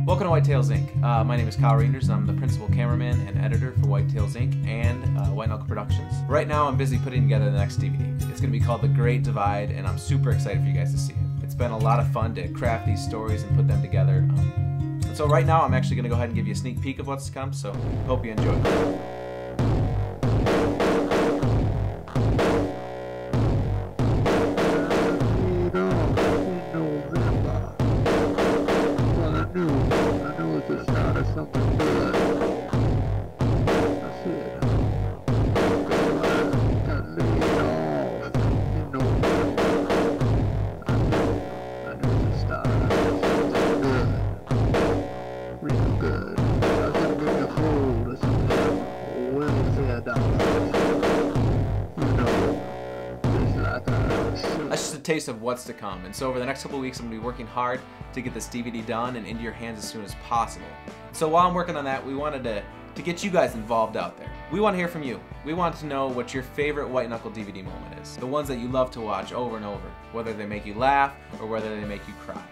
Welcome to Whitetails Inc. My name is Kyle Reinders, and I'm the principal cameraman and editor for Whitetails Inc. and White Knuckle Productions. Right now I'm busy putting together the next DVD. It's going to be called The Great Divide, and I'm super excited for you guys to see it. It's been a lot of fun to craft these stories and put them together. And so right now I'm actually going to go ahead and give you a sneak peek of what's to come, so hope you enjoy it. That's just a taste of what's to come, and so over the next couple of weeks I'm going to be working hard to get this DVD done and into your hands as soon as possible. So while I'm working on that, we wanted to get you guys involved out there. We want to hear from you. We want to know what your favorite White Knuckle DVD moment is. The ones that you love to watch over and over, whether they make you laugh or whether they make you cry.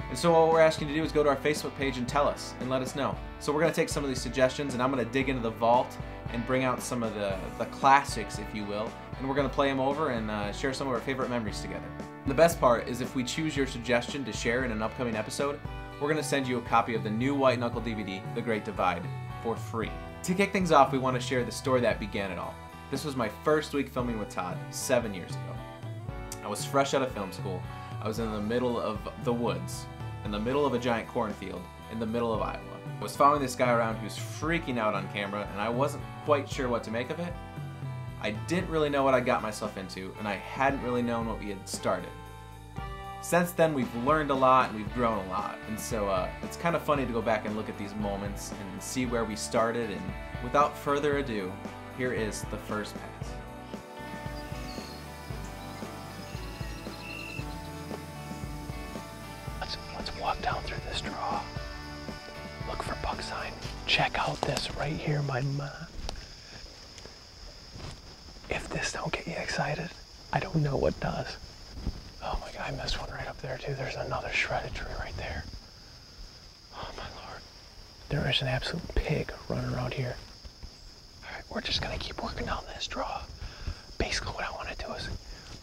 And so what we're asking you to do is go to our Facebook page and tell us and let us know. So we're going to take some of these suggestions and I'm going to dig into the vault and bring out some of the classics, if you will, and we're going to play them over and share some of our favorite memories together. And the best part is if we choose your suggestion to share in an upcoming episode, we're going to send you a copy of the new White Knuckle DVD, The Great Divide, for free. To kick things off, we want to share the story that began it all. This was my first week filming with Todd 7 years ago. I was fresh out of film school. I was in the middle of the woods, in the middle of a giant cornfield, in the middle of Iowa. I was following this guy around who's freaking out on camera, and I wasn't quite sure what to make of it. I didn't really know what I got myself into, and I hadn't really known what we had started. Since then, we've learned a lot and we've grown a lot, and so it's kind of funny to go back and look at these moments and see where we started, and without further ado, here is the first pass. Let's walk down through this draw. Look for buck sign. Check out this right here, my man. If this don't get you excited, I don't know what does. Oh my God, I missed one right up there too. There's another shredded tree right there. Oh my Lord. There is an absolute pig running around here. All right, we're just gonna keep working down this draw. Basically what I wanna do is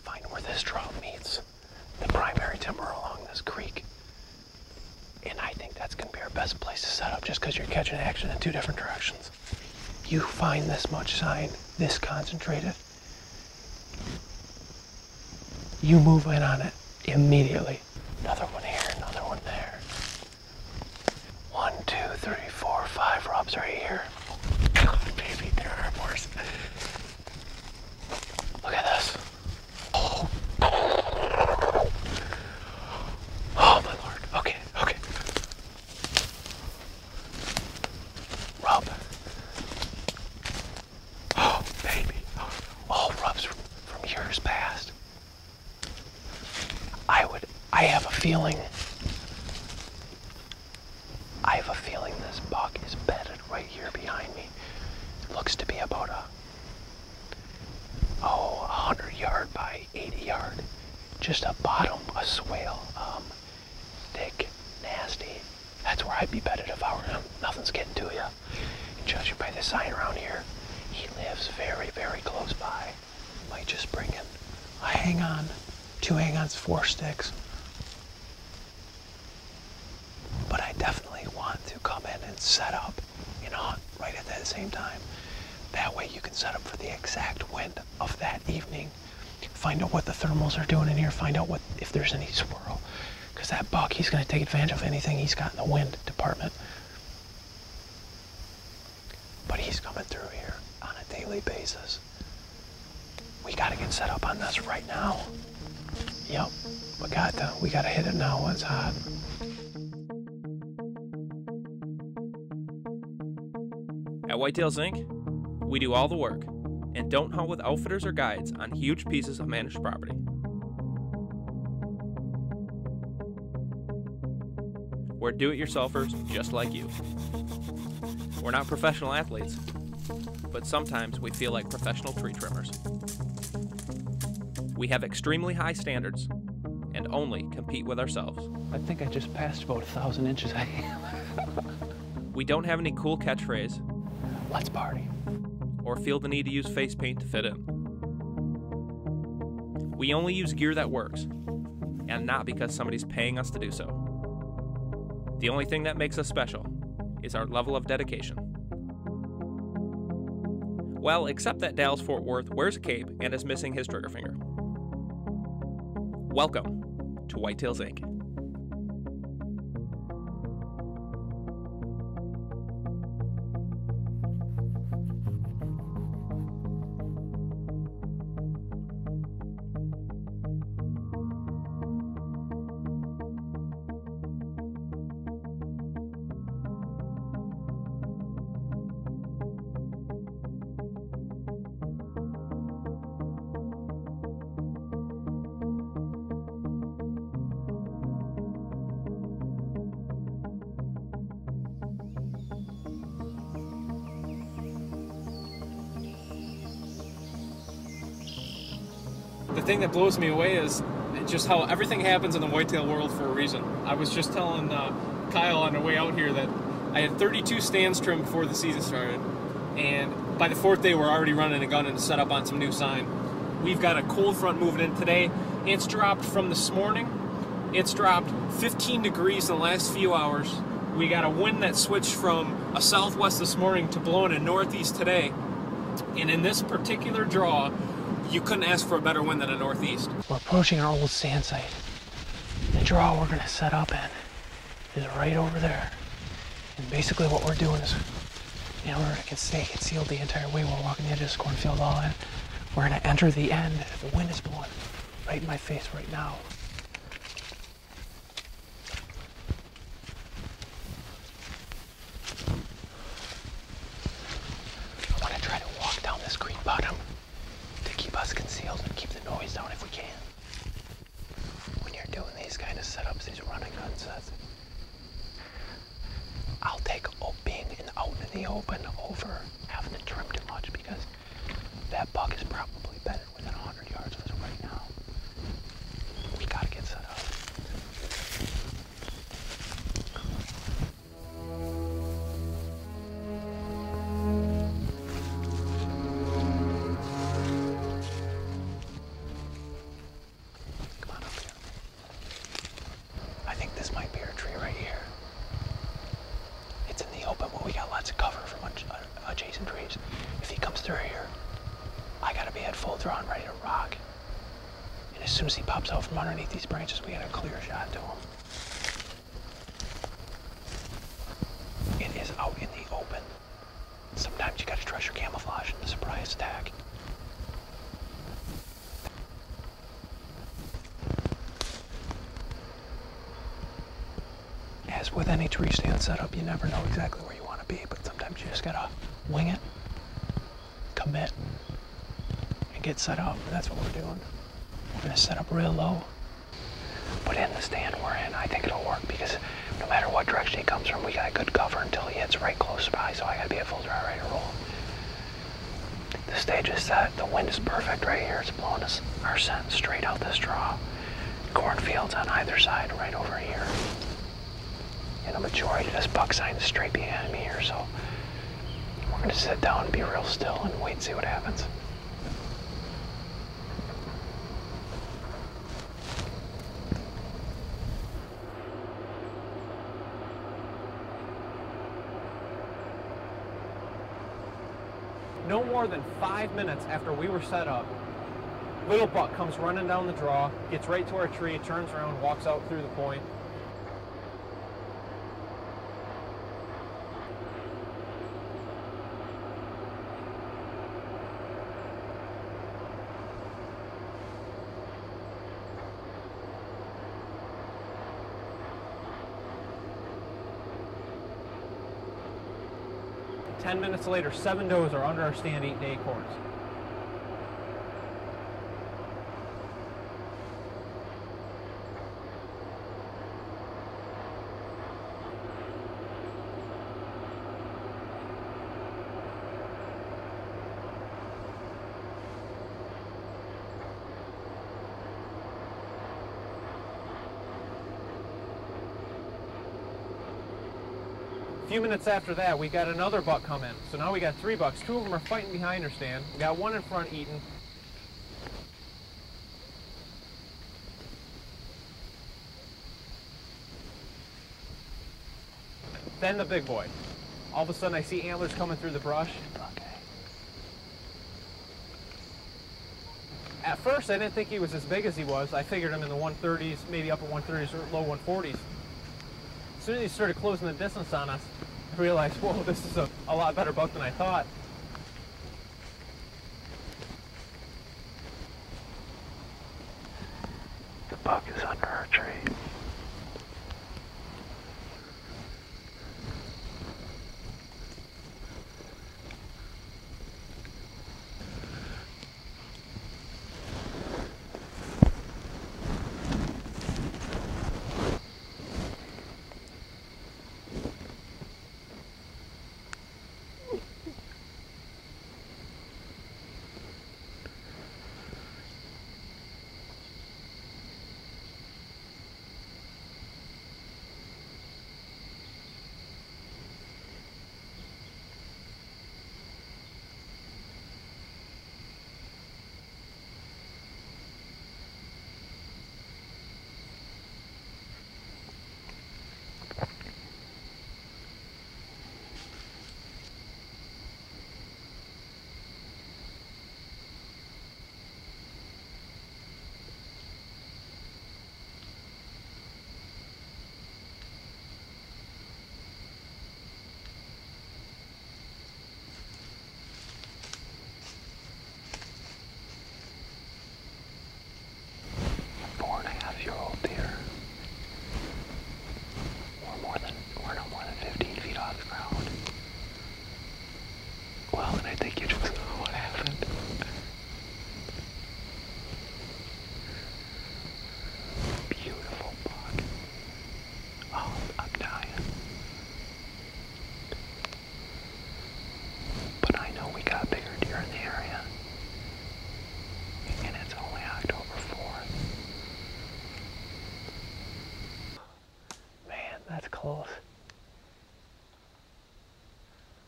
find where this draw meets the primary timber along this creek. And I think that's gonna be our best place to set up just because you're catching action in two different directions. You find this much sign, this concentrated, you move in on it immediately. Another one here, another one there. 1, 2, 3, 4, 5 rubs right here. God, baby, there are more. Look at this. Oh. Oh my Lord. Okay, okay. Rub. Oh, baby. All rubs from years past. I have a feeling this buck is bedded right here behind me. It looks to be about a 100 yard by 80 yard. Just a bottom, a swale. Thick, nasty. That's where I'd be bedded if I were him. Nothing's getting to you. And judging by the sign around here, he lives very, very close by. Might just bring in a hang on, 2 hang-ons, 4 sticks. But I definitely want to come in and set up and hunt right at that same time. That way you can set up for the exact wind of that evening. Find out what the thermals are doing in here. Find out if there's any swirl. Because that buck, he's going to take advantage of anything he's got in the wind department. But he's coming through here on a daily basis. We got to get set up on this right now. Yep, we got to hit it now while it's hot. At Whitetails Inc., we do all the work and don't hunt with outfitters or guides on huge pieces of managed property. We're do-it-yourselfers just like you. We're not professional athletes, but sometimes we feel like professional tree trimmers. We have extremely high standards, and and only compete with ourselves. I think I just passed about 1,000 inches. We don't have any cool catchphrase Let's party. or feel the need to use face paint to fit in. We only use gear that works, and not because somebody's paying us to do so. The only thing that makes us special is our level of dedication. Well, except that Dallas Fort Worth wears a cape and is missing his trigger finger. Welcome to Whitetails Inc. The thing that blows me away is just how everything happens in the whitetail world for a reason. I was just telling Kyle on the way out here that I had 32 stands trimmed before the season started, and by the 4th day we're already running a gun and set up on some new sign. We've got a cold front moving in today. It's dropped from this morning. It's dropped 15 degrees in the last few hours. We got a wind that switched from a southwest this morning to blowing a northeast today. And in this particular draw, you couldn't ask for a better wind than a northeast. We're approaching our old sand site. The draw we're gonna set up in is right over there. And basically what we're doing is, in order to stay concealed the entire way, we're walking the edge of this cornfield all in. We're gonna enter the end. The wind is blowing right in my face right now. I wanna try to walk down this creek bottom to keep us concealed and keep the noise down if we can. When you're doing these kind of setups, these running gun sets, I'll take being out in the open over having to trim too much, because that buck is probably bedded within 100 yards of us right now. We gotta get set up. Come on up here. I think this might be our tree right here. It's in the open, but we got lots of cover from adjacent trees. If he comes through here, I gotta be at full draw and ready to rock. And as soon as he pops out from underneath these branches, we got a clear shot to him. It is out in the open. Sometimes you gotta trust your camouflage in the surprise attack. As with any tree stand setup, you never know exactly where you want to be, but sometimes you just gotta wing it, commit, and get set up. And that's what we're doing. We're gonna set up real low, but in the stand we're in, I think it'll work, because no matter what direction he comes from, we got good cover until he hits right close by, so I gotta be at full draw ready to roll. The stage is set, the wind is perfect right here. It's blowing our scent straight out this draw. Cornfields on either side right over here. And a majority of this buck sign is straight behind me here, so we're gonna sit down and be real still and wait and see what happens. No more than 5 minutes after we were set up, little buck comes running down the draw, gets right to our tree, turns around, walks out through the point. Ten minutes later, 7 does are under our stand eating acorns. A few minutes after that, we got another buck come in. So now we got 3 bucks. 2 of them are fighting behind her stand. We got 1 in front eating. Then the big boy. All of a sudden I see antlers coming through the brush. Okay. At first I didn't think he was as big as he was. I figured him in the 130s, maybe upper 130s or low 140s. As soon as he started closing the distance on us, I realized, whoa, this is a lot better buck than I thought. The buck is under our tree. Close.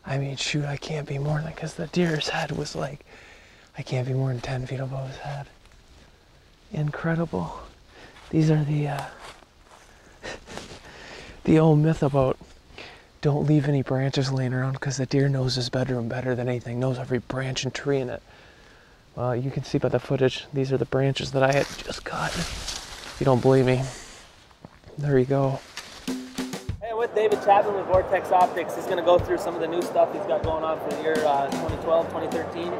I mean, shoot, I can't be more than, because the deer's head was like, I can't be more than 10 feet above his head. Incredible. These are the old myth about don't leave any branches laying around, because the deer knows his bedroom better than anything, knows every branch and tree in it. Well, you can see by the footage, these are the branches that I had just cut. If you don't believe me, there you go. With David Chapman with Vortex Optics. He's going to go through some of the new stuff he's got going on for the year 2012, 2013.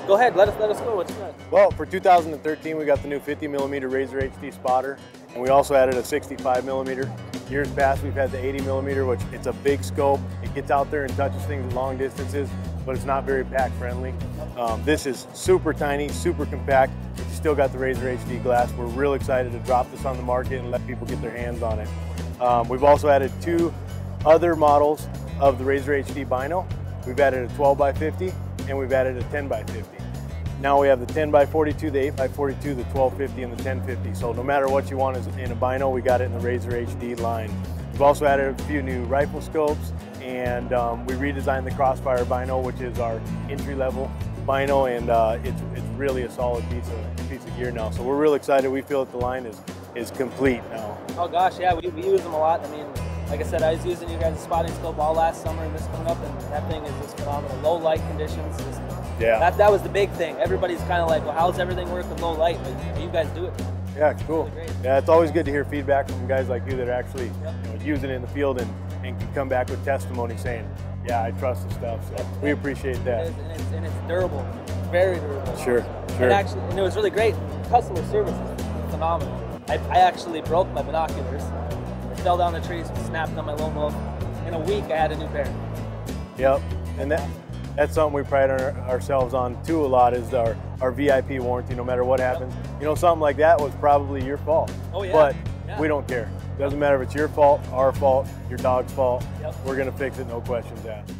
Go ahead, let us know what's good. Well, for 2013, we got the new 50mm Razor HD spotter, and we also added a 65mm. Years past, we've had the 80mm, which it's a big scope. It gets out there and touches things at long distances, but it's not very pack friendly. This is super tiny, super compact, but you still got the Razor HD glass. We're real excited to drop this on the market and let people get their hands on it. We've also added 2 other models of the Razor HD Bino. We've added a 12x50 and we've added a 10x50. Now we have the 10x42, the 8x42, the 1250, and the 1050. So no matter what you want in a Bino, we got it in the Razor HD line. We've also added a few new rifle scopes, and we redesigned the Crossfire Bino, which is our entry-level Bino, and it's really a solid piece of gear now. So we're real excited. We feel that the line is complete now. Oh gosh, yeah, we use them a lot. I mean, like I said, I was using you guys' spotting scope all last summer and this coming up, and that thing is just phenomenal. Low light conditions. Yeah. That was the big thing. Everybody's kind of like, well, how's everything work with low light? But you guys do it. Yeah, it's cool. Really, yeah, it's always good to hear feedback from guys like you that are actually using it in the field and can come back with testimony saying, yeah, I trust the stuff. So we appreciate that. It is, and it's durable. It's very durable. Sure. And it was really great. Customer service is phenomenal. I actually broke my binoculars. I fell down the trees and snapped on my lone wolf. In a week, I had a new pair. Yep, and that's something we pride ourselves on too a lot, is our VIP warranty. No matter what happens, you know, something like that was probably your fault. Oh yeah. But we don't care. Doesn't matter if it's your fault, our fault, your dog's fault. Yep. We're gonna fix it, no questions asked.